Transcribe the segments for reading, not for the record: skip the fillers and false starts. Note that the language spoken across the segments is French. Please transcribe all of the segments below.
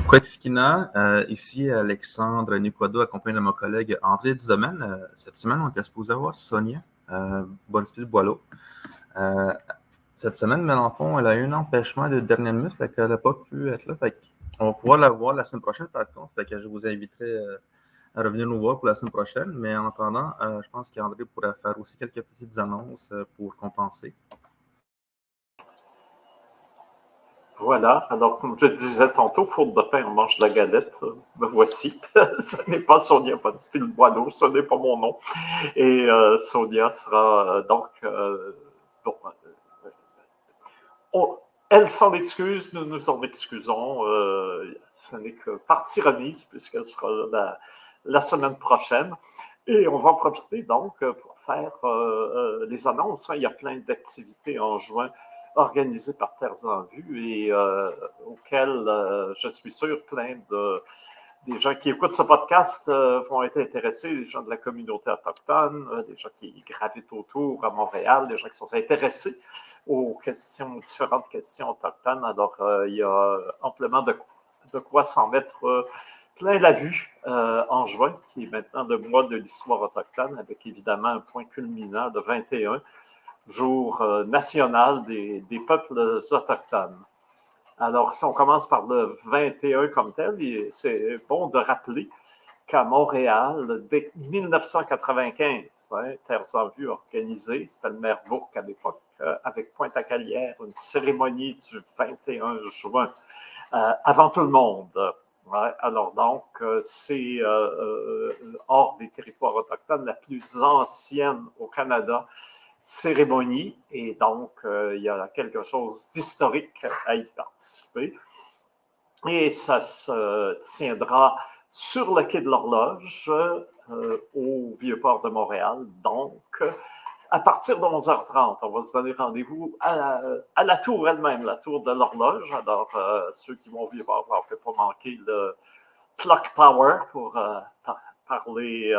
Kwetskina, ici Alexandre Niquado, accompagné de mon collègue André Dudomaine. Cette semaine, on était supposé avoir Sonia Bonspice-Boileau. Cette semaine, mais dans le fond, elle a eu un empêchement de dernière minute, fait qu'elle n'a pas pu être là. Fait qu'on va pouvoir la voir la semaine prochaine, par contre. Fait que je vous inviterai à revenir nous voir pour la semaine prochaine. Mais en attendant, je pense qu'André pourrait faire aussi quelques petites annonces pour compenser. Voilà, alors comme je disais tantôt, faute de pain, on mange de la galette. Me voici. Ce n'est pas Sonia Bonspice-Boileau, ce n'est pas mon nom. Et Sonia sera donc... bon, elle s'en excuse, nous nous en excusons. Ce n'est que partie remise, puisqu'elle sera la semaine prochaine. Et on va en profiter donc pour faire les annonces. Il y a plein d'activités en juin organisées par Terres en Vue et auxquelles je suis sûr plein des gens qui écoutent ce podcast vont être intéressés, les gens de la communauté autochtone, des gens qui gravitent autour à Montréal, des gens qui sont intéressés aux différentes questions autochtones. Alors, il y a amplement de quoi s'en mettre plein la vue en juin, qui est maintenant le mois de l'histoire autochtone, avec évidemment un point culminant de 21, jour national des peuples autochtones. Alors, si on commence par le 21 comme tel, c'est bon de rappeler qu'à Montréal, dès 1995, Terres en Vue organisé, c'était le maire Bourque à l'époque, avec Pointe-à-Calière, une cérémonie du 21 juin, avant tout le monde. Ouais, alors donc, c'est hors des territoires autochtones la plus ancienne au Canada cérémonie, et donc il y a quelque chose d'historique à y participer. Et ça se tiendra sur le quai de l'Horloge, au Vieux-Port de Montréal. Donc, à partir de 11h30, on va se donner rendez-vous à la tour elle-même, la tour de l'Horloge. Alors, ceux qui vont vivre ne vont pas manquer le Clock Tower pour parler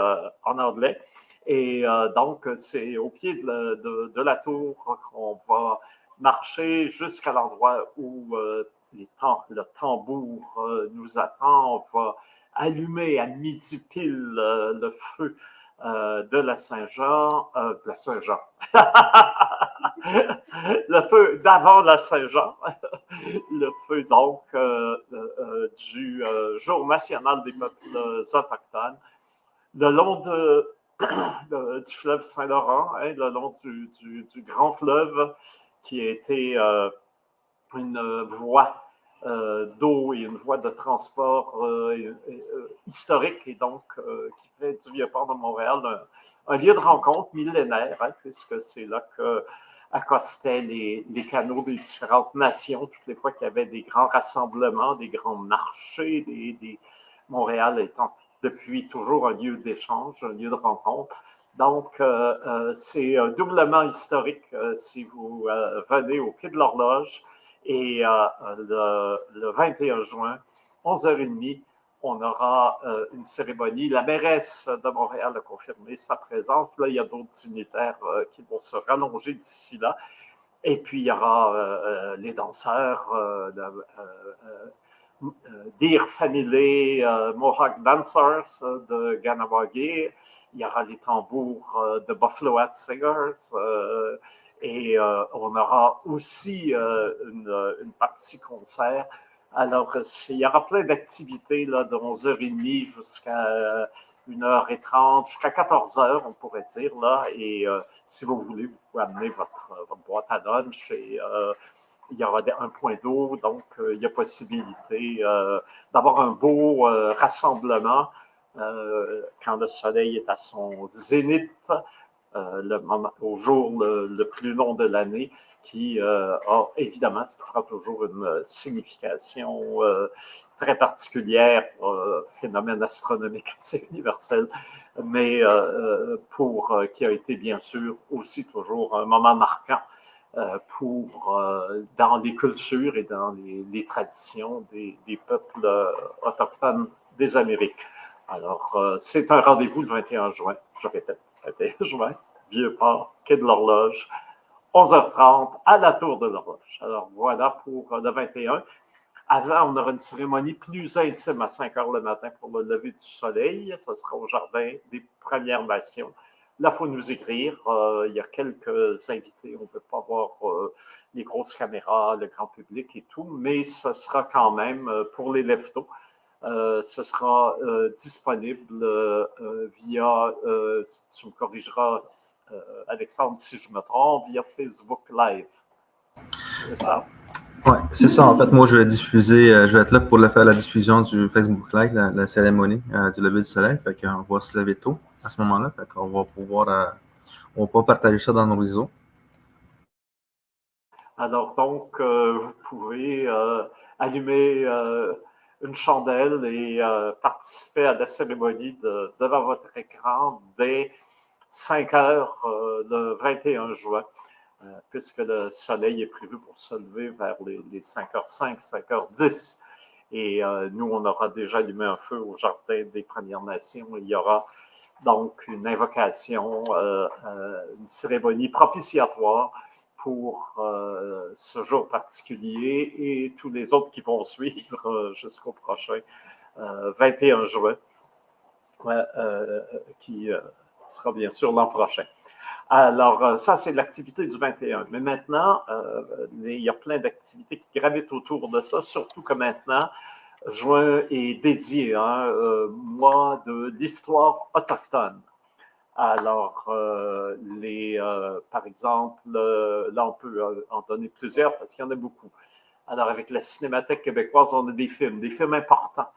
en anglais. Et donc, c'est au pied de la tour qu'on va marcher jusqu'à l'endroit où le tambour nous attend. On va allumer à midi pile le feu de la Saint-Jean, de la Saint-Jean, le feu d'avant la Saint-Jean, le feu donc du Jour national des peuples autochtones, le long du fleuve Saint-Laurent, le long du grand fleuve qui a été une voie d'eau et une voie de transport historique et donc qui fait du Vieux-Port de Montréal un lieu de rencontre millénaire, puisque c'est là que accostaient les canaux des différentes nations, toutes les fois qu'il y avait des grands rassemblements, des grands marchés, Montréal étant depuis toujours un lieu d'échange, un lieu de rencontre. Donc, c'est doublement historique si vous venez au Quai de l'Horloge. Et le 21 juin, 11h30, on aura une cérémonie. La mairesse de Montréal a confirmé sa présence. Là, il y a d'autres dignitaires qui vont se rallonger d'ici là. Et puis, il y aura les danseurs Deer Family Mohawk Dancers de Ganawagi. Il y aura les tambours de Buffalo Hat Singers. Et on aura aussi une partie concert. Alors, il y aura plein d'activités là, de 11h30 jusqu'à 1h30, jusqu'à 14h, on pourrait dire. Là. Et si vous voulez, vous pouvez amener votre boîte à lunch et il y aura un point d'eau, donc il y a possibilité d'avoir un beau rassemblement quand le soleil est à son zénith, au jour le plus long de l'année, qui évidemment, ça fera toujours une signification très particulière, phénomène astronomique assez universel, mais qui a été bien sûr aussi toujours un moment marquant dans les cultures et dans les traditions des peuples autochtones des Amériques. Alors, c'est un rendez-vous le 21 juin, je répète, 21 juin, Vieux-Port, Quai de l'Horloge, 11h30, à la Tour de l'Horloge. Alors, voilà pour le 21. Avant, on aura une cérémonie plus intime à 5 heures le matin pour le lever du soleil. Ce sera au Jardin des Premières Nations. Là, il faut nous écrire. Il y a quelques invités. On ne peut pas voir les grosses caméras, le grand public et tout, mais ce sera quand même pour les leftos. Ce sera disponible via, si tu me corrigeras, Alexandre, si je me trompe, via Facebook Live. C'est ça? Oui, c'est ça. En fait, moi, je vais diffuser, je vais être là pour faire la diffusion du Facebook Live, la cérémonie du lever du soleil. Fait qu'on va se lever tôt à ce moment-là. Fait qu'on va pouvoir partager ça dans nos réseaux. Alors, donc, vous pouvez allumer une chandelle et participer à la cérémonie devant votre écran dès 5 heures le 21 juin, puisque le soleil est prévu pour se lever vers les 5h05, 5h10. Et nous, on aura déjà allumé un feu au Jardin des Premières Nations. Il y aura donc une invocation, une cérémonie propitiatoire pour ce jour particulier et tous les autres qui vont suivre jusqu'au prochain 21 juin, qui sera bien sûr l'an prochain. Alors, ça, c'est l'activité du 21. Mais maintenant, il y a plein d'activités qui gravitent autour de ça, surtout que maintenant, juin est dédié mois de l'histoire autochtone. Alors, par exemple, là, on peut en donner plusieurs parce qu'il y en a beaucoup. Alors, avec la Cinémathèque québécoise, on a des films importants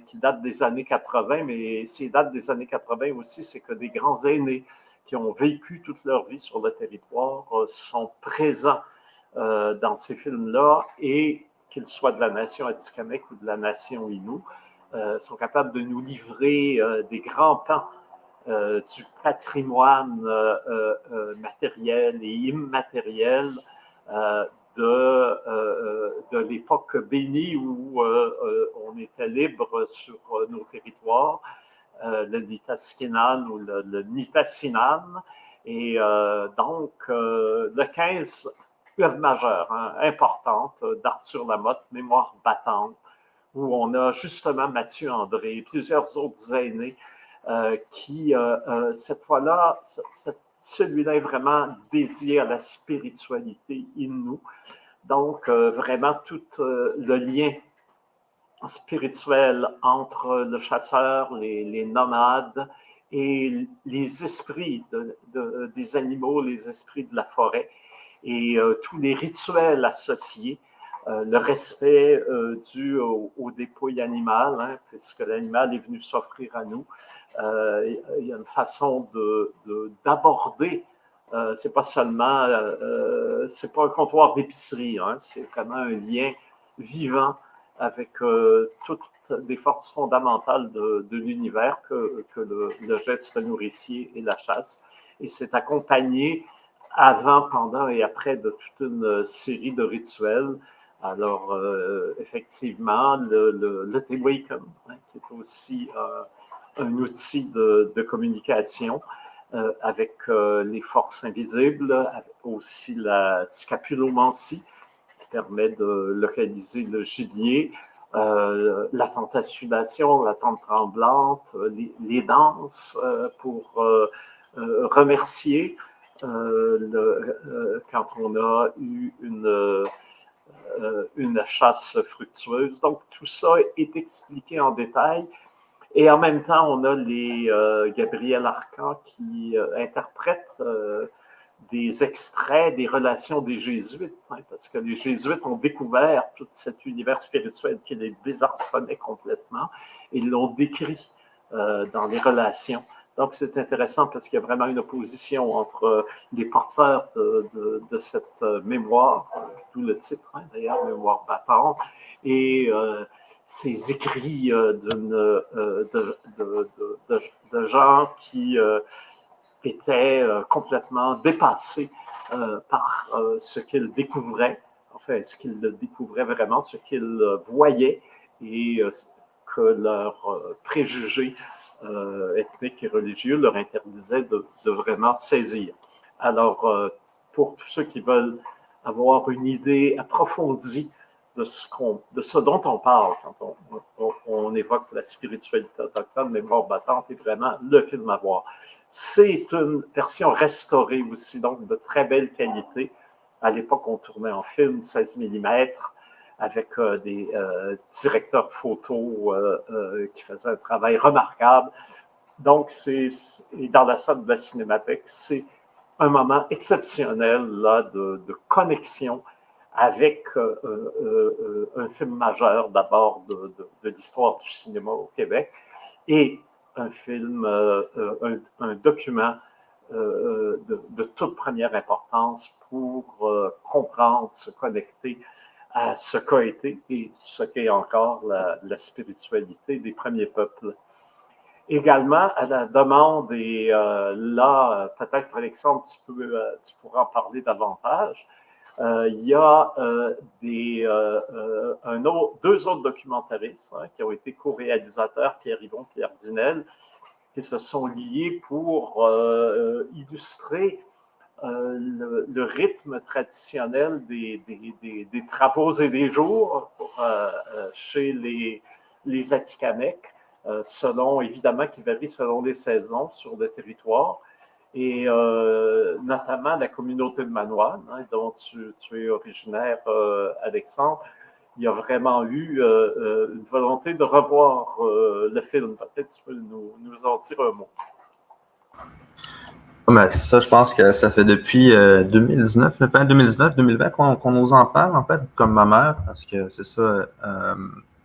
qui datent des années 80, mais s'ils datent des années 80 aussi, c'est que des grands aînés qui ont vécu toute leur vie sur le territoire sont présents dans ces films-là et qu'ils soient de la nation Atikamekw ou de la nation Innu, sont capables de nous livrer des grands pans du patrimoine matériel et immatériel de l'époque bénie où on était libre sur nos territoires, le Nitaskinan ou le Nitassinan. Et donc, le 15, œuvre majeure, importante, d'Arthur Lamotte, Mémoire battante, où on a justement Mathieu André et plusieurs autres aînés qui, cette fois-là, celui-là est vraiment dédié à la spiritualité Innu. Donc, vraiment, tout le lien spirituel entre le chasseur, les nomades et les esprits des animaux, les esprits de la forêt et tous les rituels associés. Le respect dû au dépouille animal, puisque l'animal est venu s'offrir à nous. Il y a une façon d'aborder. C'est pas seulement, c'est pas un comptoir d'épicerie, c'est vraiment un lien vivant avec toutes les forces fondamentales de l'univers que le geste nourricier et la chasse. Et c'est accompagné avant, pendant et après de toute une série de rituels. Alors, effectivement, le Tewikum, qui est aussi un outil de communication avec les forces invisibles, aussi la scapulomancie, qui permet de localiser le gibier, la tentation, la tente tremblante, les danses pour remercier quand on a eu une chasse fructueuse. Donc, tout ça est expliqué en détail. Et en même temps, on a Gabriel Arcan qui interprète des extraits des relations des Jésuites, parce que les Jésuites ont découvert tout cet univers spirituel qui les désarçonnait complètement et l'ont décrit dans les relations. Donc, c'est intéressant parce qu'il y a vraiment une opposition entre les porteurs de cette mémoire, d'où le titre, d'ailleurs, Mémoire battante, et ces écrits de gens qui étaient complètement dépassés par ce qu'ils découvraient, enfin, ce qu'ils découvraient vraiment, ce qu'ils voyaient et que leurs préjugés ethniques et religieux leur interdisaient de vraiment saisir. Alors, pour tous ceux qui veulent avoir une idée approfondie de ce dont on parle quand on évoque la spiritualité autochtone. Mémoire battante est vraiment le film à voir. C'est une version restaurée aussi, donc de très belle qualité. À l'époque, on tournait en film 16 mm avec des directeurs photo qui faisaient un travail remarquable. Donc, et dans la salle de la Cinémathèque, c'est un moment exceptionnel là, de connexion avec un film majeur d'abord de l'histoire du cinéma au Québec et un film, un document de toute première importance pour comprendre, se connecter à ce qu'a été et ce qu'est encore la spiritualité des premiers peuples. Également, à la demande, et là, peut-être, Alexandre, tu pourras en parler davantage, il y a deux autres documentaristes qui ont été co-réalisateurs, Pierre Yvon et Pierre Dinel, qui se sont liés pour illustrer le rythme traditionnel des travaux et des jours chez les Atikamekw, selon, évidemment, qui varie selon les saisons sur le territoire, et notamment la communauté de Manoine, dont tu es originaire, Alexandre. Il y a vraiment eu une volonté de revoir le film. Peut-être tu peux nous en dire un mot. Ben, c'est ça, je pense que ça fait depuis 2019, fin 2019-2020 qu'on nous en parle, en fait, comme ma mère, parce que c'est ça,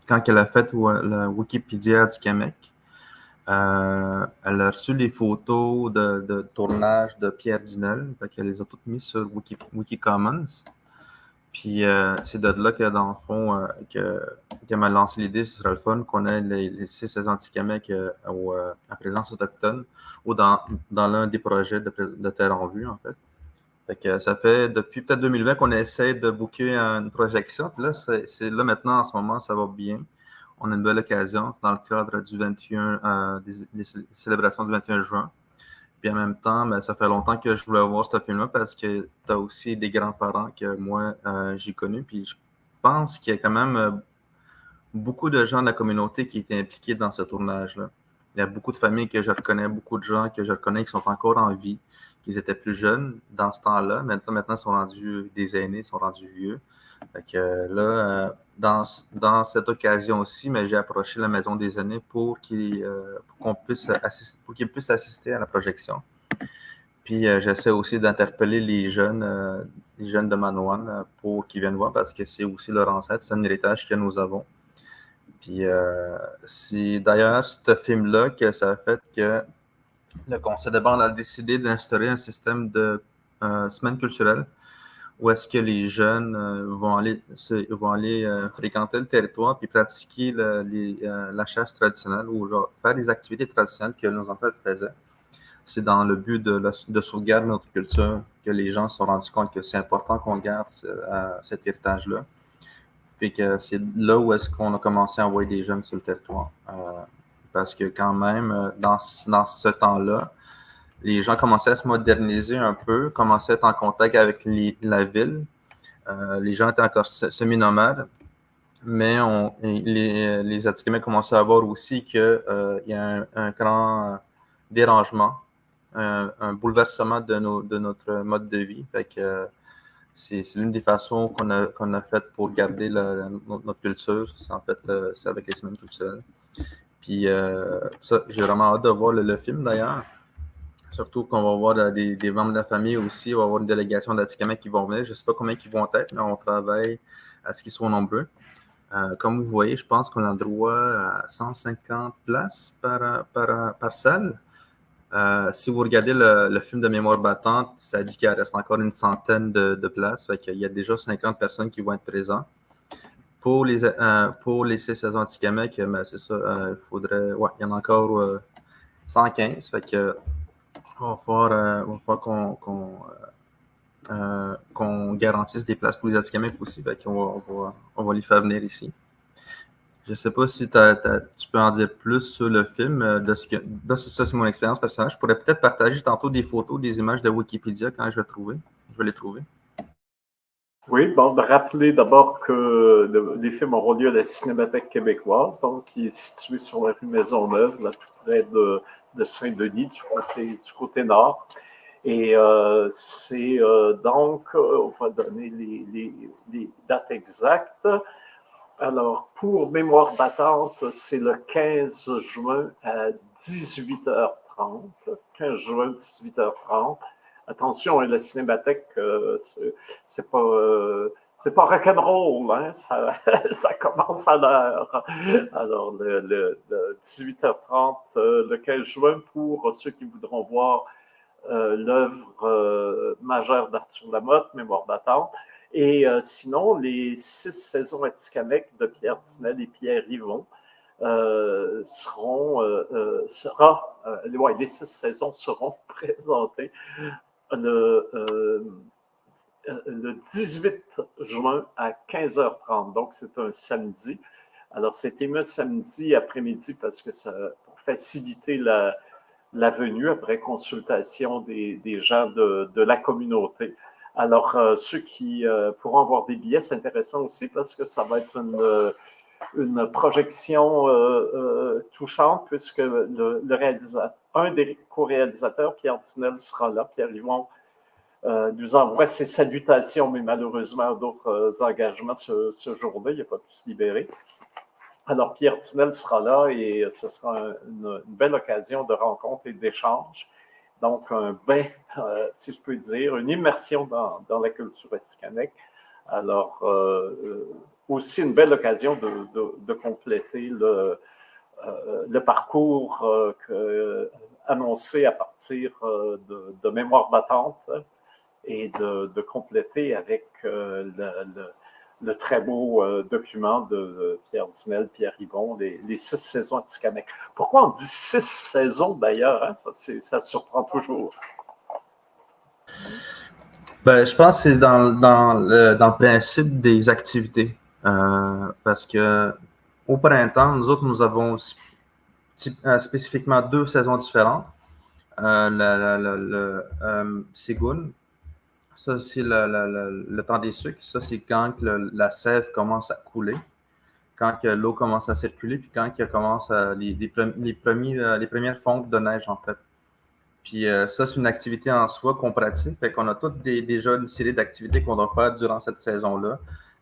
quand elle a fait la Wikipédia du Québec, elle a reçu les photos de tournage de Pierre Dinel, fait qu'elle les a toutes mises sur Wikicommons. Puis c'est de là que, dans le fond, qu'elle m'a lancé l'idée, ce serait le fun qu'on ait les 6 saisons anti-Québec à présence autochtone ou dans l'un des projets de Terre en Vue, en fait. Fait que ça fait depuis peut-être 2020 qu'on essaie de booker une projection. Puis là, c'est là maintenant, en ce moment, ça va bien. On a une belle occasion dans le cadre du 21, des célébrations du 21 juin. Puis en même temps, ben, ça fait longtemps que je voulais voir ce film-là parce que tu as aussi des grands-parents que moi, j'ai connus. Puis je pense qu'il y a quand même beaucoup de gens de la communauté qui étaient impliqués dans ce tournage-là. Il y a beaucoup de familles que je reconnais, beaucoup de gens que je reconnais qui sont encore en vie, qui étaient plus jeunes dans ce temps-là. Maintenant, ils sont rendus des aînés, ils sont rendus vieux. Fait que là, dans cette occasion aussi, mais j'ai approché la Maison des aînés pour qu'ils puissent assister à la projection. Puis j'essaie aussi d'interpeller les jeunes de Manoine pour qu'ils viennent voir parce que c'est aussi leur ancêtre, c'est un héritage que nous avons. Puis c'est d'ailleurs ce film-là que ça a fait que le conseil de bande a décidé d'instaurer un système de semaine culturelle où est-ce que les jeunes vont aller fréquenter le territoire puis pratiquer la chasse traditionnelle ou genre, faire des activités traditionnelles que nos ancêtres faisaient. C'est dans le but de sauvegarder notre culture que les gens se sont rendus compte que c'est important qu'on garde cet héritage-là. Puis que c'est là où est-ce qu'on a commencé à envoyer des jeunes sur le territoire. Parce que quand même, dans ce temps-là, les gens commençaient à se moderniser un peu, commençaient à être en contact avec la ville. Les gens étaient encore semi-nomades, mais les Atikamekw commençaient à voir aussi qu'il y a un grand dérangement, un bouleversement de notre mode de vie. Fait que c'est l'une des façons qu'on a faites pour garder notre culture. C'est avec les semaines culturelles. Puis ça, j'ai vraiment hâte de voir le film d'ailleurs. Surtout qu'on va voir des membres de la famille aussi. On va avoir une délégation d'Atikamekw qui vont venir. Je ne sais pas combien ils vont être, mais on travaille à ce qu'ils soient nombreux. Comme vous voyez, je pense qu'on a le droit à 150 places par salle. Si vous regardez le film de Mémoire battante, ça dit qu'il reste encore une centaine de places. Fait qu'il y a déjà 50 personnes qui vont être présentes. Pour les 6 saisons Atikamekw, ben, c'est ça, il faudrait. Ouais, il y en a encore 115. Fait que il va falloir qu'on garantisse des places pour les Atikamekw aussi. Fait qu'on on va les faire venir ici. Je ne sais pas si tu peux en dire plus sur le film. Ça, c'est mon expérience personnelle. Je pourrais peut-être partager tantôt des photos, des images de Wikipédia quand je vais les trouver. Oui, bon, de rappeler d'abord que les films auront lieu à la Cinémathèque québécoise, donc qui est située sur la rue Maisonneuve, là, tout près de Saint-Denis, du côté nord. Et c'est donc, on va donner les dates exactes. Alors, pour Mémoire battante, c'est le 15 juin à 18h30. 15 juin, 18h30. Attention, la cinémathèque, c'est pas rock'n'roll, hein? Ça commence à l'heure. Alors, le 18h30, le 15 juin, pour ceux qui voudront voir l'œuvre majeure d'Arthur Lamotte, Mémoire battante. Et sinon, les 6 saisons à Tikamek de Pierre Tinel et Pierre Yvon les 6 saisons seront présentées le, le 18 juin à 15h30. Donc, c'est un samedi. Alors, c'est ému samedi après-midi parce que ça, pour faciliter la venue après consultation des gens de la communauté. Alors, ceux qui pourront avoir des billets, c'est intéressant aussi parce que ça va être une projection touchante puisque le réalisateur, un des co-réalisateurs, Pierre Tinel, sera là. Pierre Yvon nous envoie ses salutations, mais malheureusement d'autres engagements ce jour-là. Il n'a pas pu se libérer. Alors, Pierre Tinel sera là et ce sera une belle occasion de rencontre et d'échange. Donc, si je peux dire, une immersion dans la culture atikamekw. Alors, aussi une belle occasion de compléter le parcours annoncé à partir de Mémoire battante et de compléter avec le très beau document de Pierre Tinel, Pierre Yvon, les 6 saisons Atikamekw. Pourquoi on dit 6 saisons d'ailleurs? Hein? Ça surprend toujours. Ben, je pense que c'est dans le principe des activités. Parce que au printemps, nous autres, nous avons spécifiquement 2 saisons différentes. Ségoun, ça c'est le temps des sucres. Ça, c'est quand la sève commence à couler, quand l'eau commence à circuler, puis quand il commence les premières fontes de neige, en fait. Puis ça, c'est une activité en soi qu'on pratique. Fait qu'on a toutes déjà une série d'activités qu'on doit faire durant cette saison-là,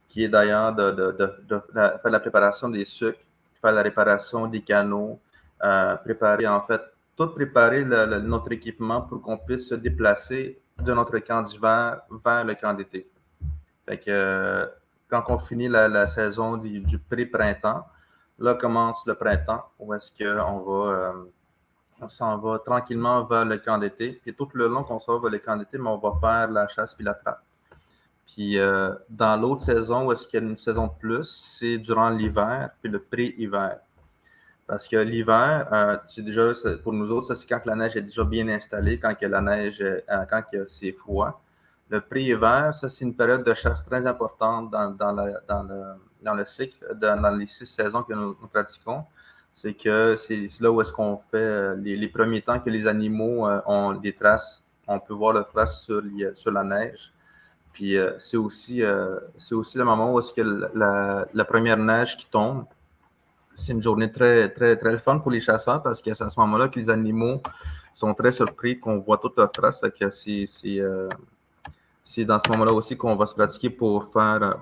qui est d'ailleurs de faire la préparation des sucres, faire la réparation des canaux, préparer en fait, tout préparer notre équipement pour qu'on puisse se déplacer de notre camp d'hiver vers le camp d'été. Fait que quand on finit la saison du pré-printemps, là commence le printemps, où est-ce qu'on va... on s'en va tranquillement vers le camp d'été. Puis tout le long qu'on s'en va vers le camp d'été, mais on va faire la chasse puis la trappe. Puis dans l'autre saison, où est-ce qu'il y a une saison de plus, c'est durant l'hiver, puis le pré-hiver. Parce que l'hiver, c'est déjà, pour nous autres, ça c'est quand la neige est déjà bien installée, quand que la neige, quand que c'est froid. Le pré-hiver, ça c'est une période de chasse très importante dans le cycle, dans les 6 saisons que nous pratiquons. C'est que c'est là où est-ce qu'on fait les premiers temps que les animaux ont des traces. On peut voir les traces sur la neige. Puis c'est aussi le moment où est-ce que la première neige qui tombe. C'est une journée très, très, très fun pour les chasseurs parce que c'est à ce moment-là que les animaux sont très surpris qu'on voit toutes leurs traces. Fait que c'est dans ce moment-là aussi qu'on va se pratiquer pour faire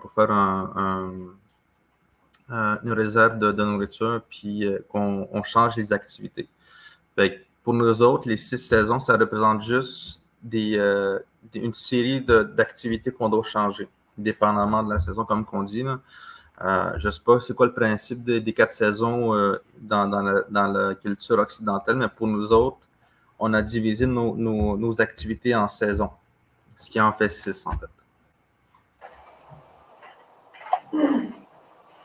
une réserve de nourriture puis qu'on change les activités. Fait que pour nous autres, les 6 saisons, ça représente juste une série d'activités qu'on doit changer, dépendamment de la saison, comme qu'on dit. Là. Je ne sais pas c'est quoi le principe des 4 saisons dans la culture occidentale, mais pour nous autres, on a divisé nos activités en saisons, ce qui en fait 6 en fait.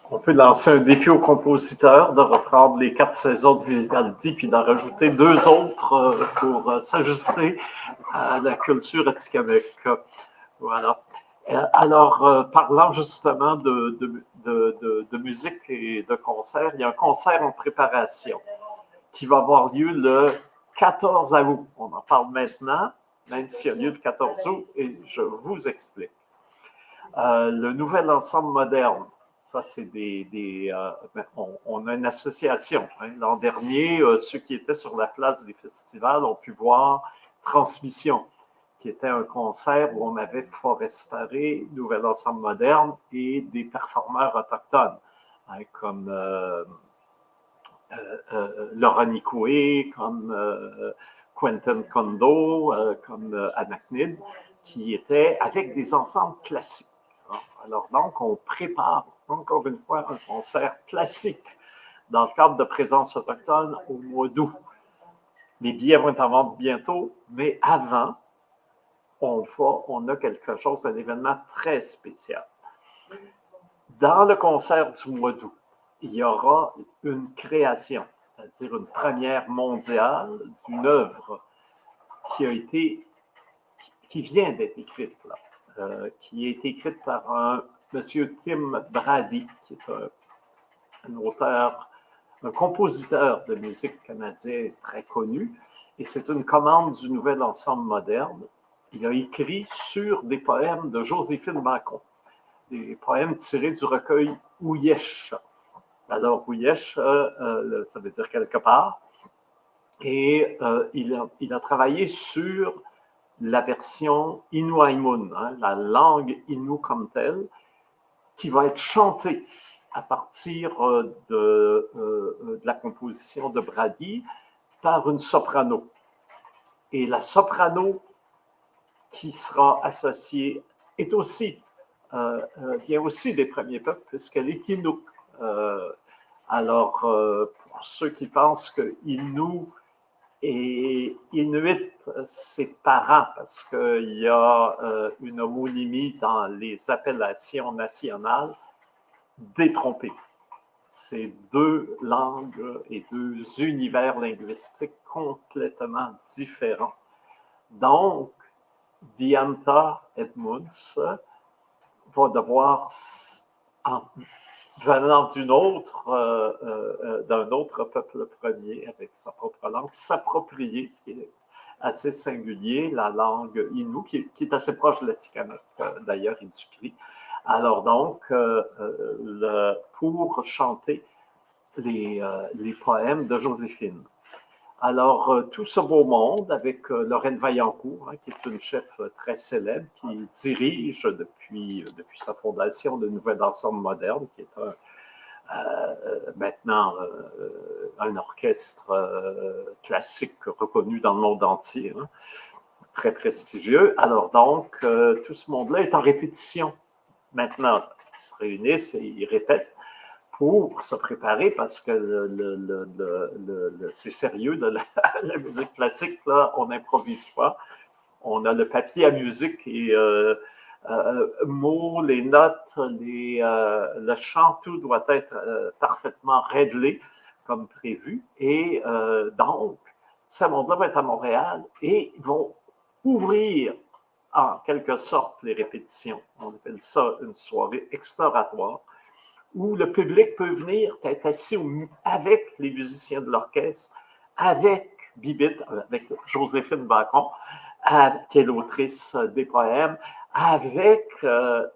On peut lancer un défi aux compositeurs de reprendre les 4 saisons de Vivaldi puis d'en rajouter 2 autres pour s'ajuster à la culture atikamekw. Voilà. Alors, parlant justement de musique et de concert, il y a un concert en préparation qui va avoir lieu le 14 août. On en parle maintenant, même s'il y a lieu le 14 août, et je vous explique. Le nouvel ensemble moderne, ça c'est on a une association. Hein. L'an dernier, ceux qui étaient sur la place des festivals ont pu voir Transmission, qui était un concert où on avait Forestaré, Nouvel Ensemble Moderne et des performeurs autochtones, hein, comme Laurent Nicoué, comme Quentin Kondo, comme Anacnid, qui étaient avec des ensembles classiques. Alors donc, on prépare encore une fois un concert classique dans le cadre de présence autochtone au mois d'août. Les billets vont être en vente bientôt, mais avant, on a quelque chose, un événement très spécial. Dans le concert du mois d'août, il y aura une création, c'est-à-dire une première mondiale d'une œuvre qui vient d'être écrite là, qui a été écrite par un monsieur Tim Brady, qui est un auteur, un compositeur de musique canadien très connu, et c'est une commande du Nouvel Ensemble Moderne. Il a écrit sur des poèmes de Joséphine Bacon, des poèmes tirés du recueil Ouyesh. Alors, Ouyesh, ça veut dire quelque part, et il a travaillé sur la version Innu-Aimun, hein, la langue Innu comme telle, qui va être chantée à partir de la composition de Brady par une soprano. Et la soprano qui sera associée vient aussi des premiers peuples, puisqu'elle est Inuk. Alors, pour ceux qui pensent que Innu et Inuit, c'est parent, parce qu'il y a une homonymie dans les appellations nationales, détrompez. C'est deux langues et deux univers linguistiques complètement différents. Donc, Diantha Edmunds va devoir, venant d'un autre peuple premier avec sa propre langue, s'approprier, ce qui est assez singulier, la langue Innu, qui est assez proche de l'Atikamekw, d'ailleurs, et du Cri. Alors donc, pour chanter les poèmes de Joséphine. Alors, tout ce beau monde, avec Lorraine Vaillancourt, hein, qui est une chef très célèbre, qui dirige depuis sa fondation le Nouvel Ensemble Moderne, qui est maintenant un orchestre classique reconnu dans le monde entier, hein, très prestigieux. Alors donc, tout ce monde-là est en répétition. Maintenant, ils se réunissent et ils répètent pour se préparer, parce que c'est sérieux de la musique classique, là, on n'improvise pas. On a le papier à musique et mots, les notes, le chant, tout doit être parfaitement réglé comme prévu. Et donc, ce monde-là va être à Montréal et ils vont ouvrir en quelque sorte les répétitions. On appelle ça une soirée exploratoire, où le public peut venir être assis avec les musiciens de l'orchestre, avec Bibit, avec Joséphine Bacon, qui est l'autrice des poèmes, avec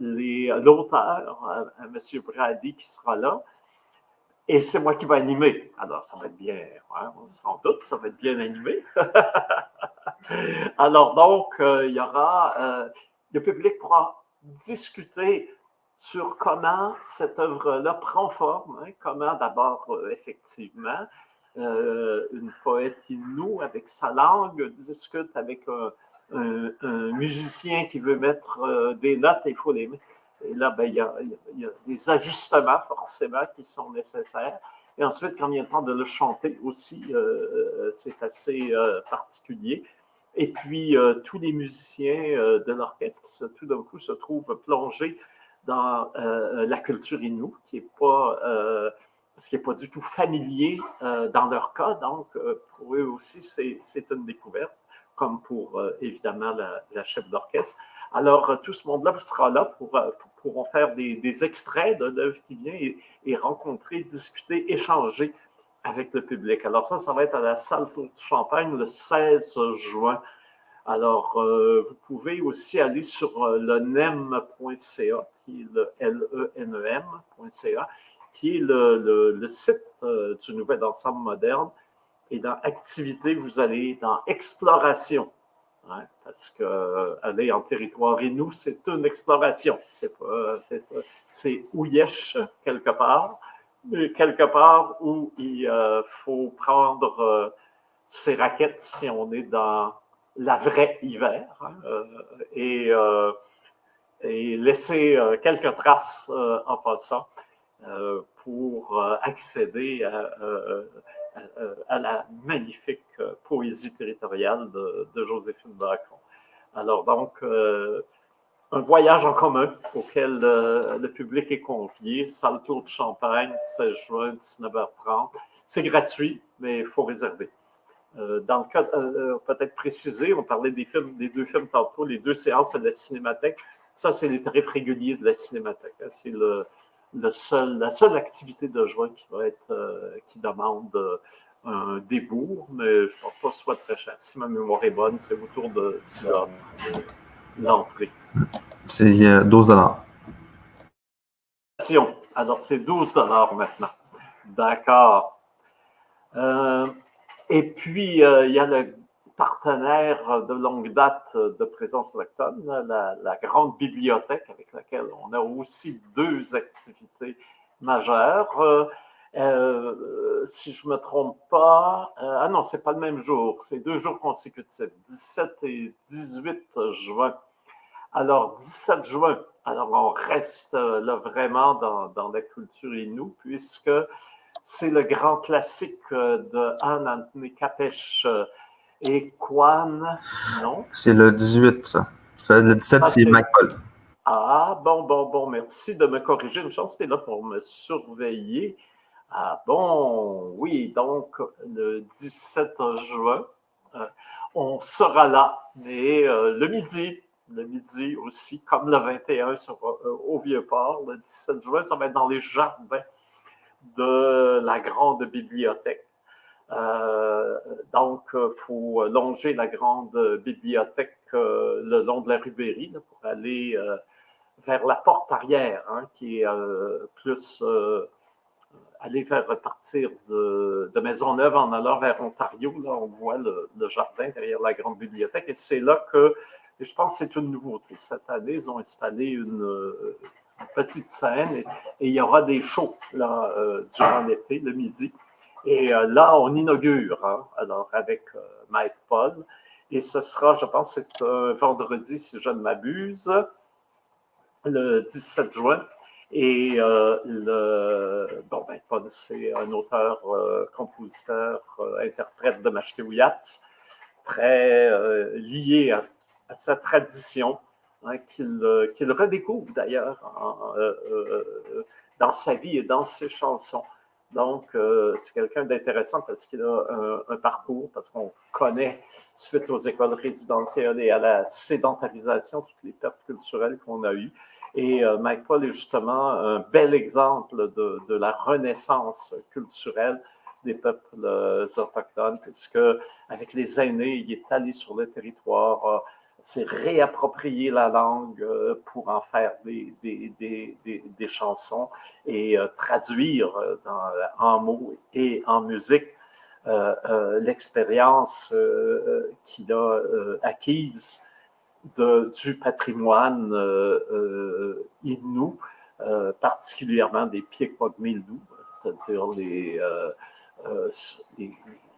l'auteur, M. Brady, qui sera là. Et c'est moi qui vais animer. Alors, ça va être bien, hein, sans doute, ça va être bien animé. Alors, donc, il y aura, le public pourra discuter sur comment cette œuvre-là prend forme, hein, comment d'abord, effectivement, une poète Innu avec sa langue discute avec un musicien qui veut mettre des notes et il faut les mettre. Et là, ben, il y a des ajustements forcément qui sont nécessaires. Et ensuite, quand il y a le temps de le chanter aussi, c'est assez particulier. Et puis, tous les musiciens de l'orchestre qui tout d'un coup se trouvent plongés dans la culture Innu, ce qui n'est pas du tout familier dans leur cas. Donc, pour eux aussi, c'est une découverte, comme pour, évidemment, la chef d'orchestre. Alors, tout ce monde-là sera là pour faire des extraits de l'œuvre qui vient et rencontrer, discuter, échanger avec le public. Alors ça va être à la salle Tour du Champagne le 16 juin. Alors, vous pouvez aussi aller sur le nem.ca, qui est le LENEM.ca, qui est le site du Nouvel Ensemble moderne. Et dans Activité, vous allez dans Exploration. Hein, parce que aller en territoire Innu, c'est une exploration. C'est Ouyesh quelque part, mais quelque part où il faut prendre ses raquettes si on est dans la vraie hiver, hein, et laisser quelques traces en passant pour accéder à la magnifique poésie territoriale de Joséphine Bacon. Alors donc, un voyage en commun auquel le public est convié, salle Claude Champagne, 16 juin, 19h30. C'est gratuit, mais il faut réserver. Dans le cas, peut-être préciser, on parlait des deux films tantôt, les 2 séances de la Cinémathèque. Ça, c'est les tarifs réguliers de la Cinémathèque. C'est la seule activité de juin qui demande un débours, mais je ne pense pas que ce soit très cher. Si ma mémoire est bonne, c'est autour de 10 $ l'entrée. C'est 12 $. Alors, c'est 12 $ maintenant. D'accord. Et puis, il y a le partenaire de longue date de Présence autochtone, la grande bibliothèque avec laquelle on a aussi 2 activités majeures. Si je ne me trompe pas, ah non, ce n'est pas le même jour, c'est 2 jours consécutifs, 17 et 18 juin. Alors, 17 juin, alors on reste là vraiment dans la culture Innu, puisque c'est le grand classique de Anne-Anthony Capèche et Kwan, non? C'est le 18, ça. Le 17, c'est Mike Paul. Ah, bon, merci de me corriger. Une chance, tu es là pour me surveiller. Ah bon, oui, donc le 17 juin, on sera là, mais le midi aussi, comme le 21 au Vieux-Port, le 17 juin, ça va être dans les jardins de la grande bibliothèque. Donc, il faut longer la grande bibliothèque le long de la rue Berry là, pour aller vers la porte arrière, hein, qui est plus aller vers partir de Maisonneuve en allant vers Ontario. Là, on voit le jardin derrière la grande bibliothèque et c'est là que, et je pense que c'est une nouveauté. Cette année, ils ont installé une petite scène et il y aura des shows là, durant l'été, le midi. Et là, on inaugure, hein, alors avec Mike Paul. Et ce sera, je pense, c'est un vendredi, si je ne m'abuse, le 17 juin. Et Mike Paul, c'est un auteur, compositeur, interprète de Mashkewiyats, très lié à sa tradition, hein, qu'il redécouvre d'ailleurs dans sa vie et dans ses chansons. Donc, c'est quelqu'un d'intéressant parce qu'il a un parcours, parce qu'on connaît, suite aux écoles résidentielles et à la sédentarisation, toutes les pertes culturelles qu'on a eues. Et Mike Paul est justement un bel exemple de la renaissance culturelle des peuples autochtones, puisque avec les aînés, il est allé sur le territoire, s'est réapproprié la langue pour en faire des chansons et traduire en mots et en musique l'expérience qu'il a acquise du patrimoine Innu, particulièrement des Piekpogmildu, c'est-à-dire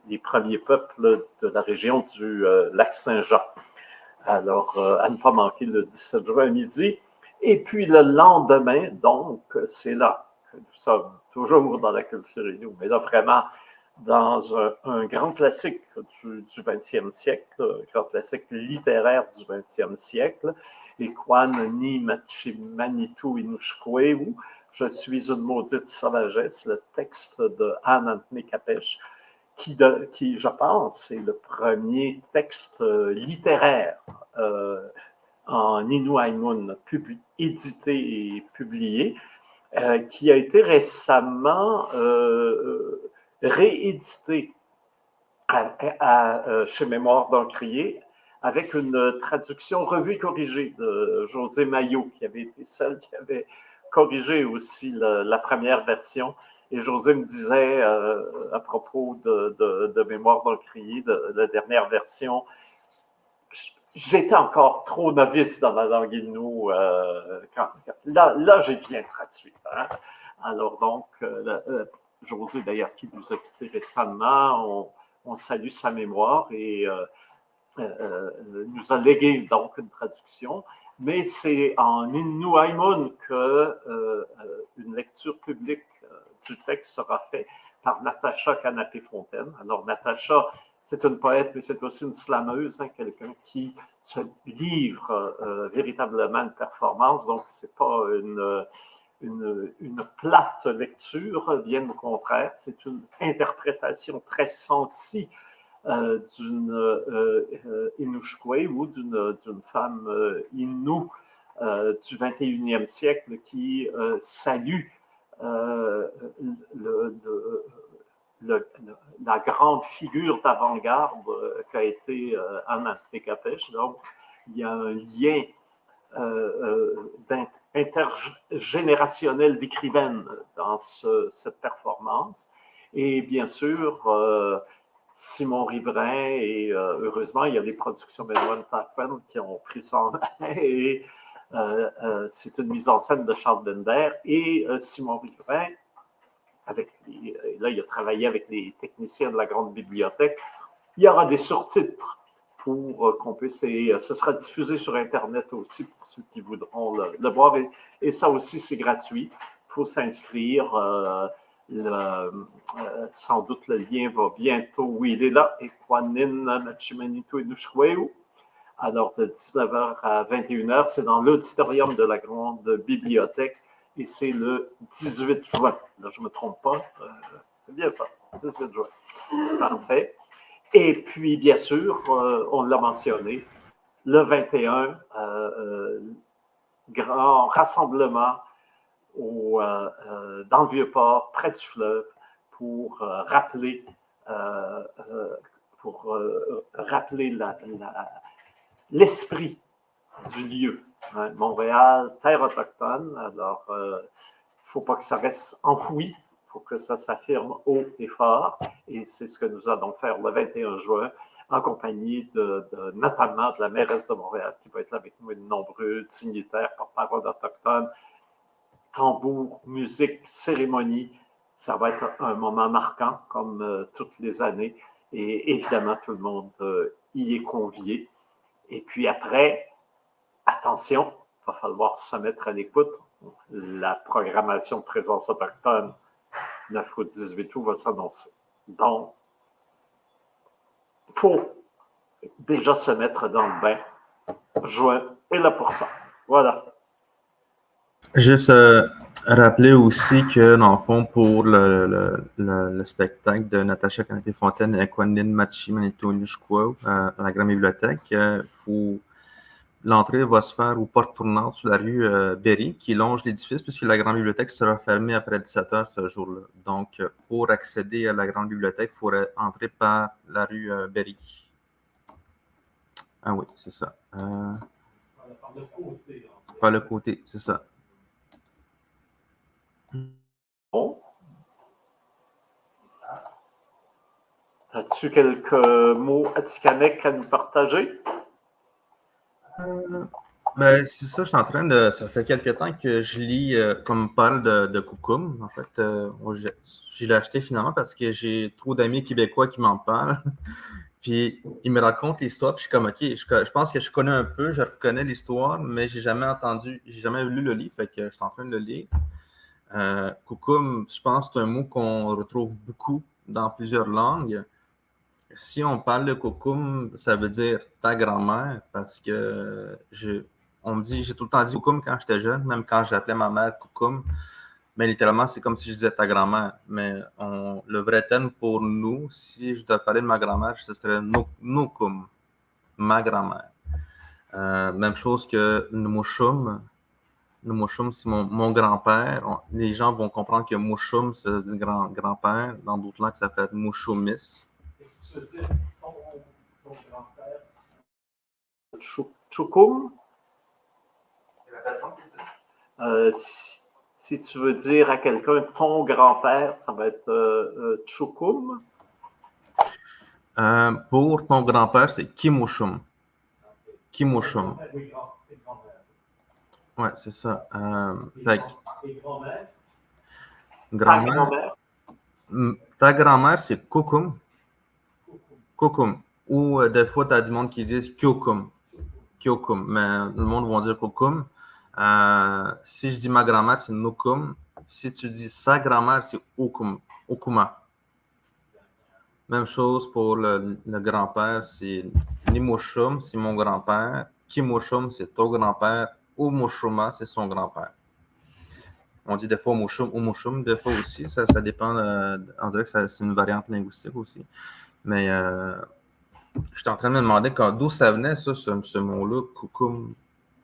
les premiers peuples de la région du lac Saint-Jean. Alors, à ne pas manquer le 17 juin à midi. Et puis le lendemain, donc, c'est là que nous sommes toujours dans la culture Innu, mais là vraiment dans un grand classique du 20e siècle, un grand classique littéraire du 20e siècle, les Kwan ni Machimanitou Inushkwewu, Je suis une maudite sauvagesse, le texte de Anne-Anthony Capèche, qui, je pense, est le premier texte littéraire en Innu-Aimun édité et publié, qui a été récemment réédité chez Mémoire d'Encrier avec une traduction revue et corrigée de José Maillot, qui avait été celle qui avait corrigé aussi la première version. Et José me disait, à propos de Mémoire d'un crier, de la dernière version, j'étais encore trop novice dans la langue Innu. Là, j'ai bien traduit. Hein? Alors donc, José, d'ailleurs, qui nous a quittés récemment, on salue sa mémoire et nous a légué donc une traduction. Mais c'est en Innu Aimun qu'une lecture publique du texte sera faite par Natacha Canapé-Fontaine. Alors, Natacha, c'est une poète, mais c'est aussi une slameuse, hein, quelqu'un qui se livre véritablement à une performance. Donc, ce n'est pas une plate lecture, bien au contraire. C'est une interprétation très sentie d'une Innushkwe ou d'une femme Innu du 21e siècle qui salue la grande figure d'avant-garde qu'a été Anna Pekapesh. Donc, il y a un lien intergénérationnel d'écrivaine dans cette performance. Et bien sûr, Simon Riverain, et heureusement, il y a des productions Benoît Tappan qui ont pris ça en main. Et c'est une mise en scène de Charles Bender. Et Simon Riverain, là, il a travaillé avec les techniciens de la Grande Bibliothèque. Il y aura des surtitres pour qu'on puisse. Et ce sera diffusé sur Internet aussi pour ceux qui voudront le voir. Et ça aussi, c'est gratuit. Il faut s'inscrire. Sans doute le lien va bientôt. Oui, il est là. Ekwanin Machimanito Innushkwe. Alors, de 19h à 21h, c'est dans l'auditorium de la Grande Bibliothèque. Et c'est le 18 juin. Là, je ne me trompe pas. C'est bien ça, 18 juin. Parfait. Et puis, bien sûr, on l'a mentionné, le 21, grand rassemblement dans le Vieux-Port, près du fleuve, pour rappeler l'esprit du lieu. Hein, Montréal, terre autochtone. Alors, il ne faut pas que ça reste enfoui. Il faut que ça s'affirme haut et fort. Et c'est ce que nous allons faire le 21 juin, en compagnie notamment de la mairesse de Montréal, qui va être là avec nous, et de nombreux dignitaires, porte-parole autochtones, tambour, musique, cérémonie. Ça va être un moment marquant, comme toutes les années. Et évidemment, tout le monde y est convié. Et puis après, attention, il va falloir se mettre à l'écoute. La programmation de présence autochtone 9 au 18 août va s'annoncer. Donc, il faut déjà se mettre dans le bain. Juin est là pour ça. Voilà. Juste rappeler aussi que, dans le fond, pour le spectacle de Natacha Canapé-Fontaine et Ekwanin Machimanito Innushkwe à la Grande Bibliothèque, l'entrée va se faire aux portes tournantes sur la rue Berry, qui longe l'édifice, puisque la Grande Bibliothèque sera fermée après 17h ce jour-là. Donc, pour accéder à la Grande Bibliothèque, il faudrait entrer par la rue Berry. Ah oui, c'est ça. Par le côté. Par le côté, c'est ça. Bon. As-tu quelques mots atikamekw à nous partager? Ben, c'est ça, je suis en train de. Ça fait quelques temps que je lis, comme on parle de Kukum. En fait, je l'ai acheté finalement parce que j'ai trop d'amis québécois qui m'en parlent. Puis ils me racontent l'histoire, puis je suis comme, OK, je pense que je connais un peu, je reconnais l'histoire, mais j'ai jamais lu le livre, fait que je suis en train de le lire. Kukum, je pense que c'est un mot qu'on retrouve beaucoup dans plusieurs langues. Si on parle de Kukum, ça veut dire ta grand-mère, parce que j'ai tout le temps dit Kukum quand j'étais jeune, même quand j'appelais ma mère Kukum. Mais littéralement, c'est comme si je disais ta grand-mère. Mais le vrai terme pour nous, si je dois parler de ma grand-mère, ce serait Nukum, ma grand-mère. Même chose que Numushum. Numushum, c'est mon grand-père. Les gens vont comprendre que Mushum, c'est du grand-père. Dans d'autres langues, ça fait Mushumis. Qu'est-ce que tu veux dire? Tchoukoum. Si tu veux dire à quelqu'un ton grand-père, ça va être Tchoukoum. Pour ton grand-père, c'est Kimouchoum. Kimouchoum. Ouais, c'est ça. Fait grand-mère. Ta grand-mère, c'est Koukoum. Koukoum. Ou des fois, tu as du monde qui dit Kyokoum. Kyokoum. Mais le monde va dire Koukoum. Si je dis ma grand-mère, c'est Noukoum. Si tu dis sa grand-mère, c'est Oukoum. Okuma. Même chose pour le grand-père, c'est Nimouchoum, c'est mon grand-père. Kimouchoum, c'est ton grand-père. Umouchouma, c'est son grand-père. On dit des fois Mouchoum ou Mouchoum, des fois aussi. Ça dépend. On dirait que c'est une variante linguistique aussi. Mais j'étais en train de me demander d'où ça venait, ça, ce mot-là, Koukoum.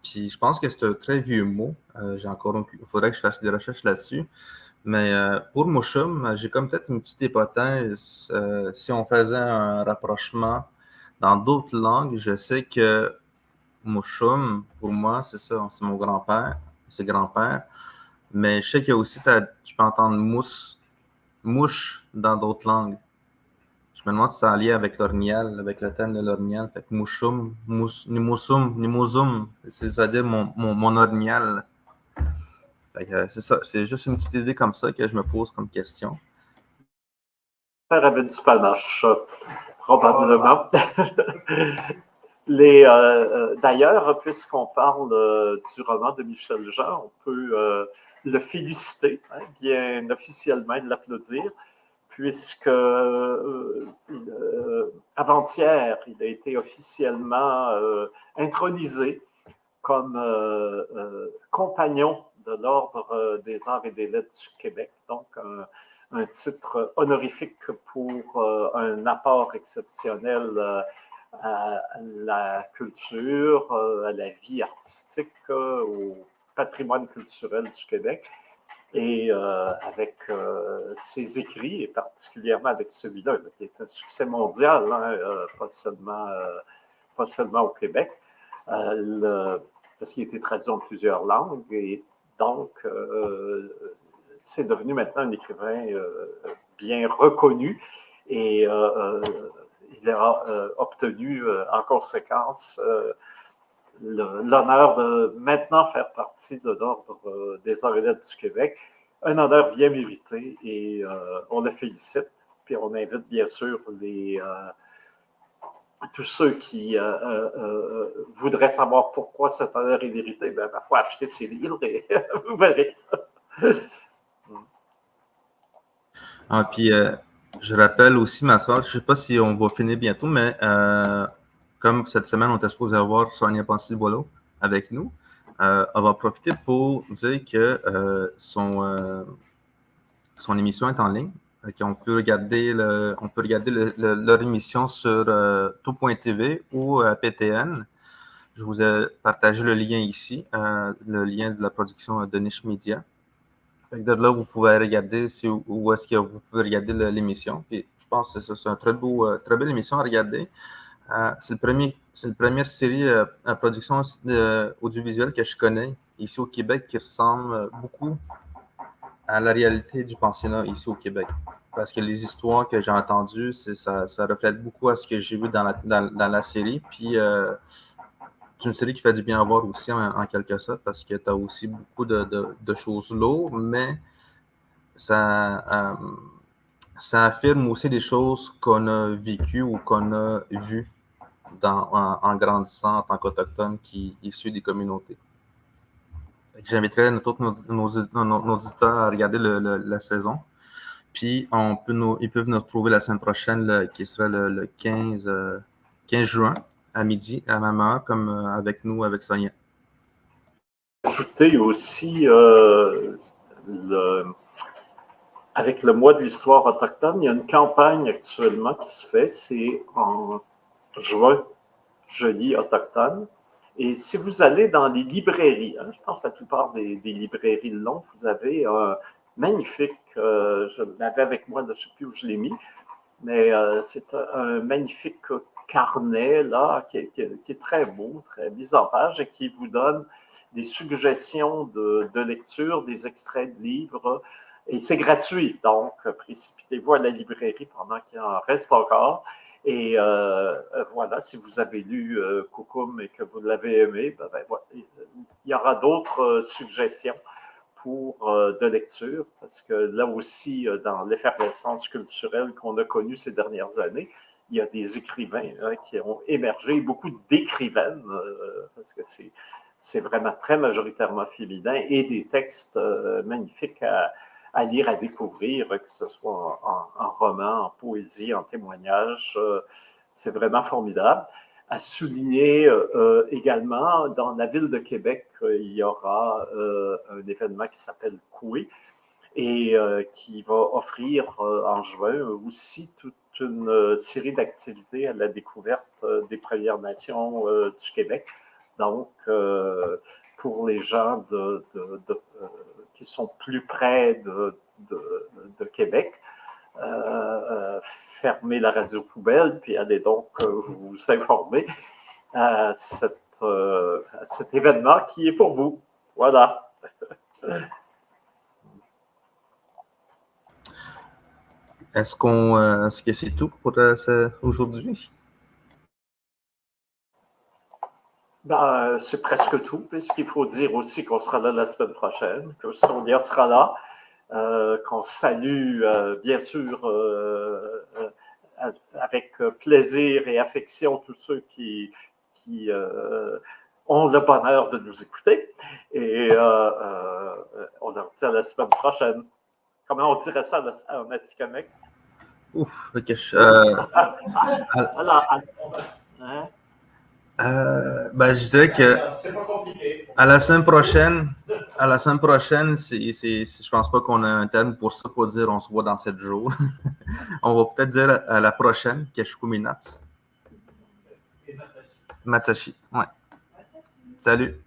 Puis je pense que c'est un très vieux mot. Il faudrait que je fasse des recherches là-dessus. Mais pour Mouchoum, j'ai comme peut-être une petite hypothèse. Si on faisait un rapprochement dans d'autres langues, je sais que Mouchoum, pour moi, c'est ça, c'est mon grand-père, c'est grand-père. Mais je sais qu'il y a aussi, tu peux entendre mouche dans d'autres langues. Je me demande si c'est en lien avec l'orignal, avec le thème de l'orignal. Fait que mouchoum, nimouzoum, c'est-à-dire mon orignal. Fait que c'est ça, c'est juste une petite idée comme ça que je me pose comme question. Père avait du panache, probablement. D'ailleurs, puisqu'on parle du roman de Michel Jean, on peut le féliciter, bien officiellement, et l'applaudir, puisque avant-hier, il a été officiellement intronisé comme compagnon de l'Ordre des Arts et des Lettres du Québec, donc un titre honorifique pour un apport exceptionnel à la culture, à la vie artistique, au patrimoine culturel du Québec. Et avec ses écrits, et particulièrement avec celui-là, qui est un succès mondial, pas seulement au Québec, parce qu'il a été traduit en plusieurs langues, et donc c'est devenu maintenant un écrivain bien reconnu, et il a obtenu en conséquence l'honneur de maintenant faire partie de l'Ordre des Arts et Lettres du Québec. Un honneur bien mérité, et on le félicite. Puis on invite bien sûr tous ceux qui voudraient savoir pourquoi cet honneur est mérité. Ben, il faut acheter ses livres et vous verrez. Puis je rappelle aussi ma soeur, je ne sais pas si on va finir bientôt, mais comme cette semaine, on était supposé avoir Sonia Pansy-Boileau avec nous, on va profiter pour dire que son émission est en ligne. On peut regarder, leur émission sur tout.tv ou PTN. Je vous ai partagé le lien ici, le lien de la production de Niche Media. De là, vous pouvez regarder où est-ce que vous pouvez regarder l'émission. Puis, je pense que c'est une très belle émission à regarder. C'est la première série à production audiovisuelle que je connais ici au Québec qui ressemble beaucoup à la réalité du pensionnat ici au Québec. Parce que les histoires que j'ai entendues, ça reflète beaucoup à ce que j'ai vu dans la série. Puis, c'est une série qui fait du bien à voir aussi, en quelque sorte, parce que tu as aussi beaucoup de choses lourdes, mais ça affirme aussi des choses qu'on a vécues ou qu'on a vues en grandissant en tant qu'Autochtones issus des communautés. J'inviterais nos auditeurs à regarder la saison. Puis, ils peuvent nous retrouver la semaine prochaine, qui sera le 15 juin, à midi, à la même heure, comme avec nous, avec Sonia. Ajouter aussi, avec le mois de l'histoire autochtone, il y a une campagne actuellement qui se fait, c'est en juin, je lis autochtone. Et si vous allez dans les librairies, je pense que la plupart des librairies de Londres, vous avez un magnifique, je l'avais avec moi, je ne sais plus où je l'ai mis, mais c'est un magnifique carnet là, qui est très beau, très mise en page et qui vous donne des suggestions de lecture, des extraits de livres. Et c'est gratuit, donc précipitez-vous à la librairie pendant qu'il en reste encore. Et voilà, si vous avez lu Coucoum et que vous l'avez aimé, voilà, il y aura d'autres suggestions pour de lecture, parce que là aussi, dans l'effervescence culturelle qu'on a connue ces dernières années, il y a des écrivains qui ont émergé, beaucoup d'écrivaines, parce que c'est vraiment très majoritairement féminin, et des textes magnifiques à lire, à découvrir, que ce soit en roman, en poésie, en témoignage. C'est vraiment formidable. À souligner également, dans la ville de Québec, il y aura un événement qui s'appelle Coué et qui va offrir en juin aussi toute une série d'activités à la découverte des Premières Nations du Québec. Donc, pour les gens qui sont plus près de Québec, fermez la radio poubelle, puis allez donc vous informer à cet événement qui est pour vous. Voilà. Est-ce que c'est tout pour aujourd'hui? Ben, c'est presque tout, puisqu'il faut dire aussi qu'on sera là la semaine prochaine, que Sonia sera là, qu'on salue, bien sûr, avec plaisir et affection tous ceux qui ont le bonheur de nous écouter. Et on leur dit à la semaine prochaine. Comment on dirait ça en Atikamekw? Ouf, ok. Voilà. Hein? Ben, je dirais que c'est pas compliqué. à la semaine prochaine, je pense pas qu'on a un terme pour ça, pour dire on se voit dans 7 jours. On va peut-être dire à la prochaine, Keshkuminats. Matashi, ouais. Salut.